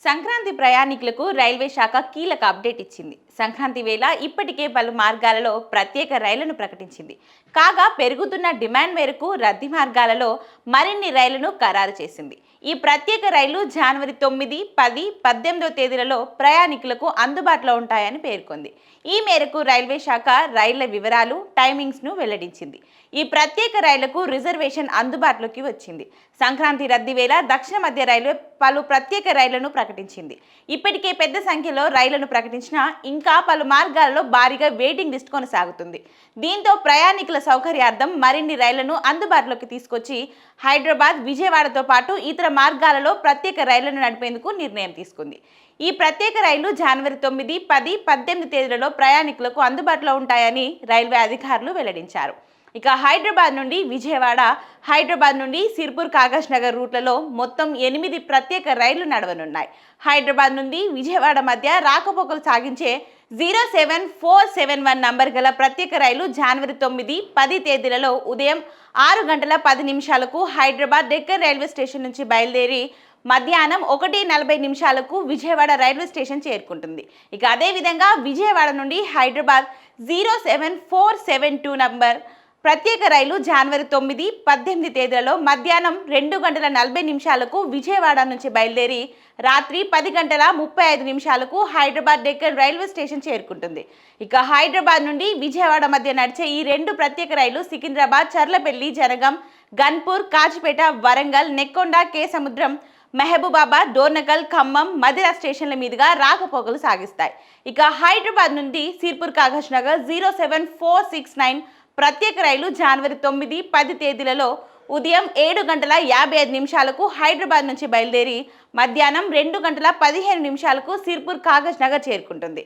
సంక్రాంతి ప్రయాణికులకు రైల్వే శాఖ కీలక అప్డేట్ ఇచ్చింది. సంక్రాంతి వేళ ఇప్పటికే పలు మార్గాలలో ప్రత్యేక రైళ్లను ప్రకటించింది. కాగా పెరుగుతున్న డిమాండ్ మేరకు రద్దీ మార్గాలలో మరిన్ని రైళ్లను ఖరారు చేసింది. ఈ ప్రత్యేక రైళ్లు జనవరి 9, 10, 18 తేదీలలో ప్రయాణికులకు అందుబాటులో ఉంటాయని పేర్కొంది. ఈ మేరకు రైల్వే శాఖ రైళ్ల వివరాలు, టైమింగ్స్ ను వెల్లడించింది. ఈ ప్రత్యేక రైళ్లకు రిజర్వేషన్ అందుబాటులోకి వచ్చింది. సంక్రాంతి రద్దీ వేళ దక్షిణ మధ్య రైల్వే పలు ప్రత్యేక రైళ్లను ప్రకటించింది. ఇప్పటికే పెద్ద సంఖ్యలో రైళ్లను ప్రకటించినా ఇంకా పలు మార్గాలలో భారీగా వెయిటింగ్ లిస్ట్ కొనసాగుతుంది. దీంతో ప్రయాణికుల సౌకర్యార్థం మరిన్ని రైళ్లను అందుబాటులోకి తీసుకొచ్చి హైదరాబాద్, విజయవాడతో పాటు ఇతర మార్గాలలో ప్రత్యేక రైళ్లను నడిపేందుకు నిర్ణయం తీసుకుంది. ఈ ప్రత్యేక రైళ్లు జనవరి 9, 10, 18 తేదీలలో ప్రయాణికులకు అందుబాటులో ఉంటాయని రైల్వే అధికారులు వెల్లడించారు. ఇక హైదరాబాద్ నుండి విజయవాడ, హైదరాబాద్ నుండి సిర్పూర్ కాగజ్ నగర్ రూట్లలో మొత్తం 8 ప్రత్యేక రైళ్లు నడవనున్నాయి. హైదరాబాద్ నుండి విజయవాడ మధ్య రాకపోకలు సాగించే 07471 నంబర్ గల ప్రత్యేక రైలు జనవరి 9, 10 తేదీలలో ఉదయం 6:10 హైదరాబాద్ డెక్కన్ రైల్వే స్టేషన్ నుంచి బయలుదేరి మధ్యాహ్నం 1:40 విజయవాడ రైల్వే స్టేషన్ చేరుకుంటుంది. ఇక అదేవిధంగా విజయవాడ నుండి హైదరాబాద్ 07472 నంబర్ ప్రత్యేక రైలు జనవరి 9, 18 తేదీలలో మధ్యాహ్నం 2:40 విజయవాడ నుంచి బయలుదేరి రాత్రి 10:35 హైదరాబాద్ డెక్కన్ రైల్వే స్టేషన్ చేరుకుంటుంది. ఇక హైదరాబాద్ నుండి విజయవాడ మధ్య నడిచే ఈ 2 ప్రత్యేక రైలు సికింద్రాబాద్, చర్లపల్లి, జనగం, గన్పూర్, కాచిపేట, వరంగల్, నెక్కొండ, కేసముద్రం, మహబూబాబాద్, డోర్నకల్, ఖమ్మం, మదిరా స్టేషన్ల మీదుగా రాకపోకలు సాగిస్తాయి. ఇక హైదరాబాద్ నుండి సిర్పూర్ కాగజ్ నగర్ 07469 ప్రత్యేక రైలు జనవరి 9, 10 తేదీలలో ఉదయం 7:55 హైదరాబాద్ నుంచి బయలుదేరి మధ్యాహ్నం 2:15 సిర్పూర్ కాగజ్ నగర్ చేరుకుంటుంది.